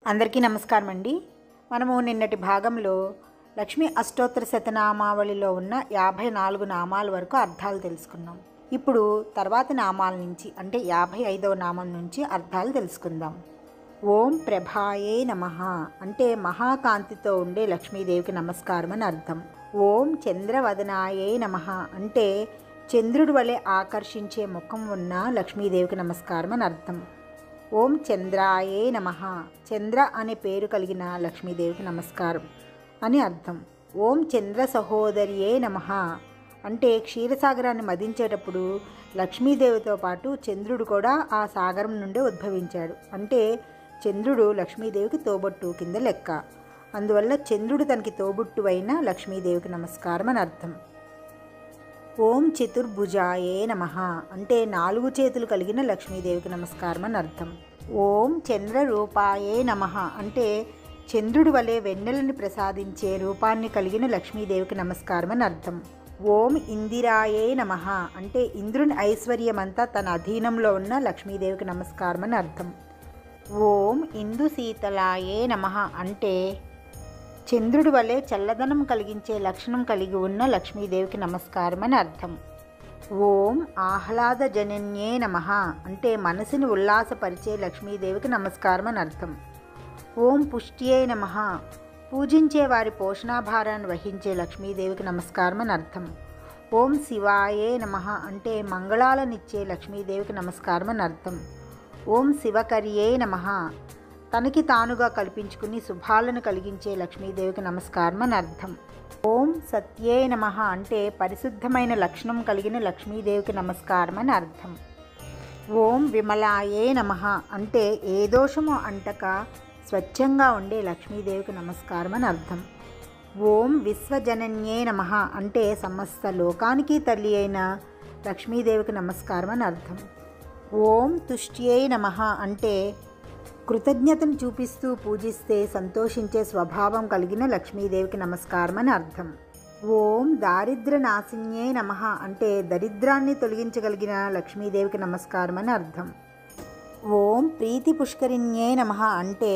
అందరికీ నమస్కారం అండి. మనము నిన్నటి భాగంలో లక్ష్మీ అష్టోత్తర శతనామావళిలో ఉన్న 54 నామాల వరకు అర్థాలు తెలుసుకున్నాం. ఇప్పుడు తర్వాతి నామాల నుంచి అంటే 55వ నామం నుంచి అర్థాలు తెలుసుకుందాం. ఓం ప్రభాయే నమః అంటే మహాకాంతితో ఉండే లక్ష్మీదేవికి నమస్కారం అని అర్థం. ఓం చంద్రవదనాయే నమః అంటే చంద్రుడి వలె ఆకర్షించే ముఖం ఉన్న లక్ష్మీదేవికి నమస్కారం అని అర్థం. ఓం చంద్రాయే నమః చంద్ర అనే పేరు కలిగిన లక్ష్మీదేవికి నమస్కారం అని అర్థం. ఓం చంద్ర సహోదరియే నమః అంటే క్షీరసాగరాన్ని మదించేటప్పుడు లక్ష్మీదేవితో పాటు చంద్రుడు కూడా ఆ సాగరం నుండే ఉద్భవించాడు. అంటే చంద్రుడు లక్ష్మీదేవికి తోబుట్టు కింద లెక్క. అందువల్ల చంద్రుడు తనకి తోబుట్టు అయిన లక్ష్మీదేవికి నమస్కారం అని అర్థం. ఓం చతుర్భుజాయే నమః అంటే 4 చేతులు కలిగిన లక్ష్మీదేవికి నమస్కారం అని అర్థం. ఓం చంద్రరూపాయే నమః అంటే చంద్రుడి వలె వెన్నెలని ప్రసాదించే రూపాన్ని కలిగిన లక్ష్మీదేవికి నమస్కారం అని అర్థం. ఓం ఇందిరాయే నమః అంటే ఇంద్రుని ఐశ్వర్యమంతా తన అధీనంలో ఉన్న లక్ష్మీదేవికి నమస్కారం అని అర్థం. ఓం ఇందుశీతలాయే నమః అంటే చంద్రుడి వలె చల్లదనం కలిగించే లక్షణం కలిగి ఉన్న లక్ష్మీదేవికి నమస్కారం అని అర్థం. ఓం ఆహ్లాద జనన్యే నమః అంటే మనసుని ఉల్లాసపరిచే లక్ష్మీదేవికి నమస్కారం అని అర్థం. ఓం పుష్ట్యే నమః పూజించే వారి పోషణాభారాన్ని వహించే లక్ష్మీదేవికి నమస్కారం అని అర్థం. ఓం శివాయే నమః అంటే మంగళాలనిచ్చే లక్ష్మీదేవికి నమస్కారం అని అర్థం. ఓం శివకర్యే నమః తనకి తానుగా కల్పించుకుని శుభాలను కలిగించే లక్ష్మీదేవికి నమస్కారం అని అర్థం. ఓం సత్యే నమః అంటే పరిశుద్ధమైన లక్షణం కలిగిన లక్ష్మీదేవికి నమస్కారం అని అర్థం. ఓం విమలాయే నమః అంటే ఏ దోషము అంటక స్వచ్ఛంగా ఉండే లక్ష్మీదేవికి నమస్కారం అని అర్థం. ఓం విశ్వజనన్యే నమః అంటే సమస్త లోకానికి తల్లి అయిన లక్ష్మీదేవికి నమస్కారం అని అర్థం. ఓం తుష్ట్యే నమః అంటే కృతజ్ఞతను చూపిస్తూ పూజిస్తే సంతోషించే స్వభావం కలిగిన లక్ష్మీదేవికి నమస్కారం అని అర్థం. ఓం దారిద్ర్య నాశిన్యే నమః అంటే దరిద్రాన్ని తొలగించగలిగిన లక్ష్మీదేవికి నమస్కారం అని అర్థం. ఓం ప్రీతి పుష్కరిణ్యే నమః అంటే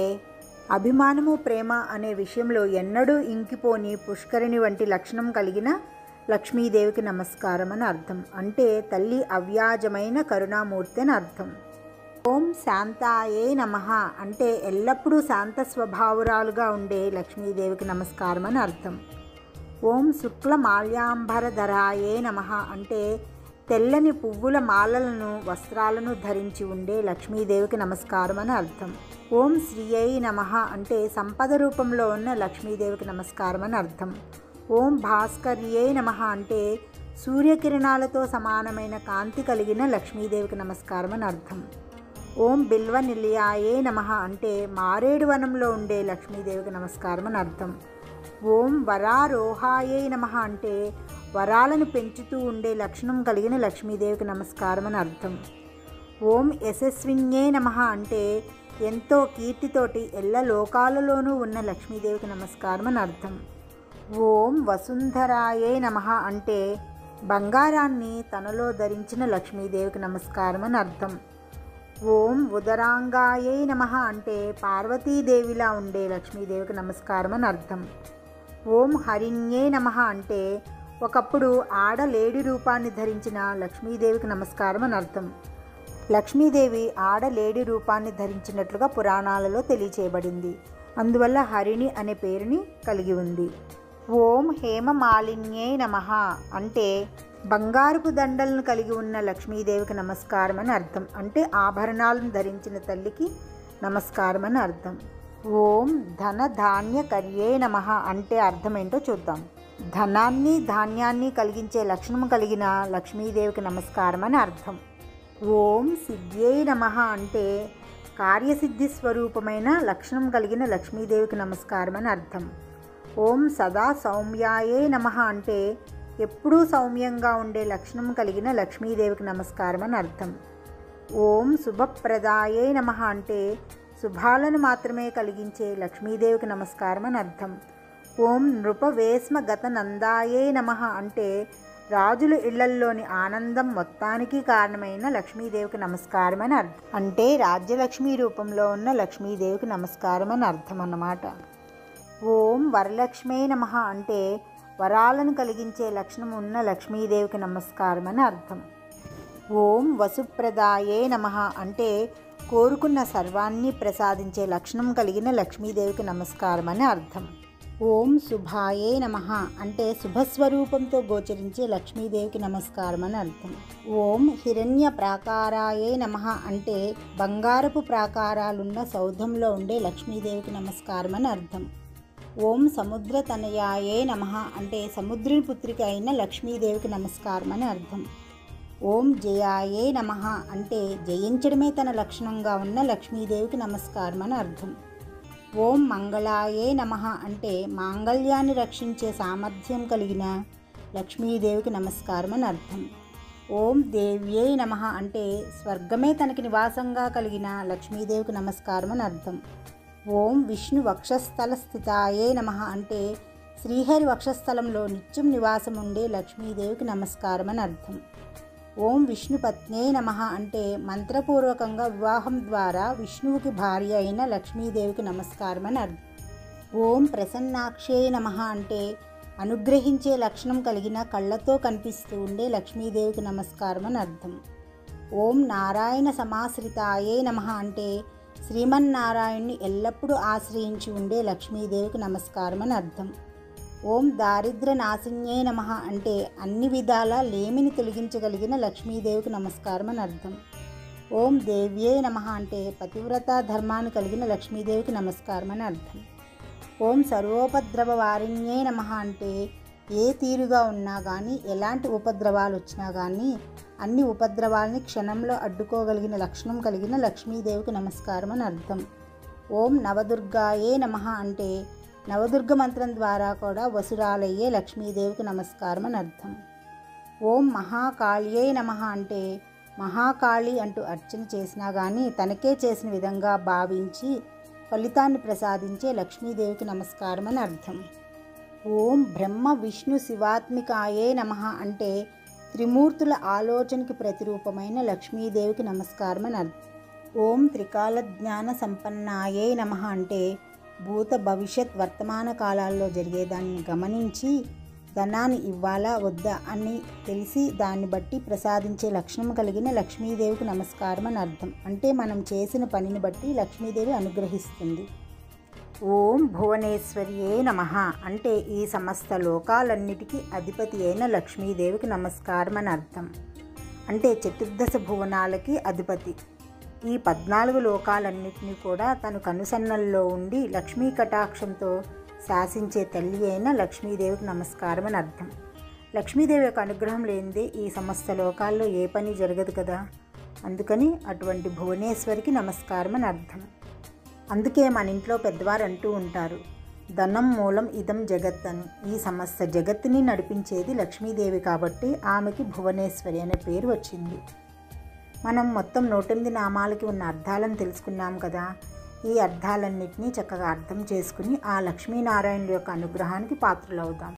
అభిమానము ప్రేమ అనే విషయంలో ఎన్నడూ ఇంకిపోని పుష్కరిణి వంటి లక్షణం కలిగిన లక్ష్మీదేవికి నమస్కారం అని అర్థం. అంటే తల్లి అవ్యాజమైన కరుణామూర్తి అని అర్థం. ఓం శాంతాయే నమః అంటే ఎల్లప్పుడూ శాంత స్వభావురాలుగా ఉండే లక్ష్మీదేవికి నమస్కారం అని అర్థం. ఓం శుక్ల మాల్యాంబరధరాయే నమః అంటే తెల్లని పువ్వుల మాలలను వస్త్రాలను ధరించి ఉండే లక్ష్మీదేవికి నమస్కారం అని అర్థం. ఓం శ్రీయై నమః అంటే సంపద రూపంలో ఉన్న లక్ష్మీదేవికి నమస్కారం అని అర్థం. ఓం భాస్కర్యే నమః అంటే సూర్యకిరణాలతో సమానమైన కాంతి కలిగిన లక్ష్మీదేవికి నమస్కారం అని అర్థం. ఓం బిల్వ నిలయాయే నమః అంటే మారేడు వనంలో ఉండే లక్ష్మీదేవికి నమస్కారం అని అర్థం. ఓం వరారోహాయే నమః అంటే వరాలను పెంచుతూ ఉండే లక్షణం కలిగిన లక్ష్మీదేవికి నమస్కారం అని అర్థం. ఓం యశస్విన్యే నమః అంటే ఎంతో కీర్తితోటి ఎల్ల లోకాలలోనూ ఉన్న లక్ష్మీదేవికి నమస్కారం అని అర్థం. ఓం వసుంధరాయే నమః అంటే బంగారాన్ని తనలో ధరించిన లక్ష్మీదేవికి నమస్కారం అని అర్థం. ఓం ఉదరాంగాయే నమః అంటే పార్వతీదేవిలా ఉండే లక్ష్మీదేవికి నమస్కారం అని అర్థం. ఓం హరిణ్యే నమః అంటే ఒకప్పుడు ఆడలేడి రూపాన్ని ధరించిన లక్ష్మీదేవికి నమస్కారం అని అర్థం. లక్ష్మీదేవి ఆడలేడి రూపాన్ని ధరించినట్లుగా పురాణాలలో తెలియచేయబడింది. అందువల్ల హరిణి అనే పేరుని కలిగి ఉంది. ఓం హేమమాలిన్యే నమః అంటే బంగారుపు దండలను కలిగి ఉన్న లక్ష్మీదేవికి నమస్కారం అని అర్థం. అంటే ఆభరణాలను ధరించిన తల్లికి నమస్కారం అని అర్థం. ఓం ధన ధాన్య కర్యే నమః అంటే అర్థం ఏంటో చూద్దాం. ధనాన్ని ధాన్యాన్ని కలిగించే లక్షణం కలిగిన లక్ష్మీదేవికి నమస్కారం అని అర్థం. ఓం సిద్ధ్యై నమః అంటే కార్యసిద్ధి స్వరూపమైన లక్షణం కలిగిన లక్ష్మీదేవికి నమస్కారం అని అర్థం. ఓం సదా సౌమ్యాయే నమః అంటే ఎప్పుడూ సౌమ్యంగా ఉండే లక్షణం కలిగిన లక్ష్మీదేవికి నమస్కారం అని అర్థం. ఓం శుభప్రదాయే నమః అంటే శుభాలను మాత్రమే కలిగించే లక్ష్మీదేవికి నమస్కారం అని అర్థం. ఓం నృపవేశ్మ గత నందాయే నమః అంటే రాజుల ఇళ్లల్లోని ఆనందం మొత్తానికి కారణమైన లక్ష్మీదేవికి నమస్కారం అని అర్థం. అంటే రాజ్యలక్ష్మి రూపంలో ఉన్న లక్ష్మీదేవికి నమస్కారం అని అర్థం అన్నమాట. ఓం వరలక్ష్మే నమః అంటే వరాలను కలిగించే లక్షణం ఉన్న లక్ష్మీదేవికి నమస్కారం అని అర్థం. ఓం వసుప్రదాయే నమః అంటే కోరుకున్న సర్వాన్ని ప్రసాదించే లక్షణం కలిగిన లక్ష్మీదేవికి నమస్కారం అని అర్థం. ఓం శుభాయే నమః అంటే శుభస్వరూపంతో గోచరించే లక్ష్మీదేవికి నమస్కారం అని అర్థం. ఓం హిరణ్య ప్రాకారాయే నమః అంటే బంగారపు ప్రాకారాలున్న సౌధంలో ఉండే లక్ష్మీదేవికి నమస్కారం అని అర్థం. ఓం సముద్ర తనయాయే నమః అంటే సముద్రుని పుత్రిక అయిన లక్ష్మీదేవికి నమస్కారం అని అర్థం. ఓం జయాయే నమః అంటే జయించడమే తన లక్షణంగా ఉన్న లక్ష్మీదేవికి నమస్కారం అని అర్థం. ఓం మంగళాయే నమః అంటే మాంగళ్యాన్ని రక్షించే సామర్థ్యం కలిగిన లక్ష్మీదేవికి నమస్కారం అని అర్థం. ఓం దేవ్యే నమః అంటే స్వర్గమే తనకి నివాసంగా కలిగిన లక్ష్మీదేవికి నమస్కారం అని అర్థం. ఓం విష్ణు వక్షస్థల స్థితాయే నమః అంటే శ్రీహరి వక్షస్థలంలో నిత్యం నివాసం ఉండే లక్ష్మీదేవికి నమస్కారం అని అర్థం. ఓం విష్ణుపత్నే నమః అంటే మంత్రపూర్వకంగా వివాహం ద్వారా విష్ణువుకి భార్య అయిన లక్ష్మీదేవికి నమస్కారం అని అర్థం. ఓం ప్రసన్నాక్షే నమః అంటే అనుగ్రహించే లక్షణం కలిగిన కళ్ళతో కనిపిస్తూ ఉండే లక్ష్మీదేవికి నమస్కారం అని అర్థం. ఓం నారాయణ సమాశ్రితాయే నమః అంటే శ్రీమన్నారాయణ్ణి ఎల్లప్పుడూ ఆశ్రయించి ఉండే లక్ష్మీదేవికి నమస్కారం అని అర్థం. ఓం దారిద్ర్య నాశిన్యే నమః అంటే అన్ని విధాల లేమిని తొలగించగలిగిన లక్ష్మీదేవికి నమస్కారం అని అర్థం. ఓం దేవ్యే నమః అంటే పతివ్రత ధర్మాన్ని కలిగిన లక్ష్మీదేవికి నమస్కారం అని అర్థం. ఓం సర్వోపద్రవ వారిణ్యే నమః అంటే ఏ తీరుగా ఉన్నా కానీ ఎలాంటి ఉపద్రవాలు వచ్చినా కానీ అన్ని ఉపద్రవాల్ని క్షణంలో అడ్డుకోగలిగిన లక్షణం కలిగిన లక్ష్మీదేవికి నమస్కారం అని అర్థం. ఓం నవదుర్గాయే నమః అంటే నవదుర్గ మంత్రం ద్వారా కూడా వసురాలయ్యే లక్ష్మీదేవికి నమస్కారం అని అర్థం. ఓం మహాకాళ్యే నమః అంటే మహాకాళి అంటూ అర్చన చేసినా కానీ తనకే చేసిన విధంగా భావించి ఫలితాన్ని ప్రసాదించే లక్ష్మీదేవికి నమస్కారం అని అర్థం. ఓం బ్రహ్మ విష్ణు శివాత్మికాయే నమః అంటే త్రిమూర్తుల ఆలోచనకి ప్రతిరూపమైన లక్ష్మీదేవికి నమస్కారం అని అర్థం. ఓం త్రికాల జ్ఞాన సంపన్నాయే నమః అంటే భూత భవిష్యత్ వర్తమాన కాలాల్లో జరిగేదాన్ని గమనించి ధనాన్ని ఇవ్వాలా వద్దా అని తెలిసి దాన్ని బట్టి ప్రసాదించే లక్షణం కలిగిన లక్ష్మీదేవికి నమస్కారం అని అర్థం. అంటే మనం చేసిన పనిని బట్టి లక్ష్మీదేవి అనుగ్రహిస్తుంది. ఓం భువనేశ్వర్యే నమః అంటే ఈ సమస్త లోకాలన్నిటికీ అధిపతి అయిన లక్ష్మీదేవికి నమస్కారం అని అర్థం. అంటే చతుర్దశ భువనాలకి అధిపతి. ఈ 14 లోకాలన్నిటినీ కూడా తను కనుసన్నల్లో ఉండి లక్ష్మీ కటాక్షంతో శాసించే తల్లి అయిన లక్ష్మీదేవికి నమస్కారం అని అర్థం. లక్ష్మీదేవి యొక్క అనుగ్రహం లేనిదే ఈ సమస్త లోకాల్లో ఏ పని జరగదు కదా. అందుకని అటువంటి భువనేశ్వరికి నమస్కారం అని అర్థం. అందుకే మన ఇంట్లో పెద్దవారు అంటూ ఉంటారు, ధనం మూలం ఇదం జగత్ అని. ఈ సమస్త జగత్తుని నడిపించేది లక్ష్మీదేవి కాబట్టి ఆమెకి భువనేశ్వరి అనే పేరు వచ్చింది. మనం మొత్తం 108 నామాలకి ఉన్న అర్థాలను తెలుసుకున్నాం కదా. ఈ అర్థాలన్నింటినీ చక్కగా అర్థం చేసుకుని ఆ లక్ష్మీనారాయణుల యొక్క అనుగ్రహానికి పాత్రలవుదాం.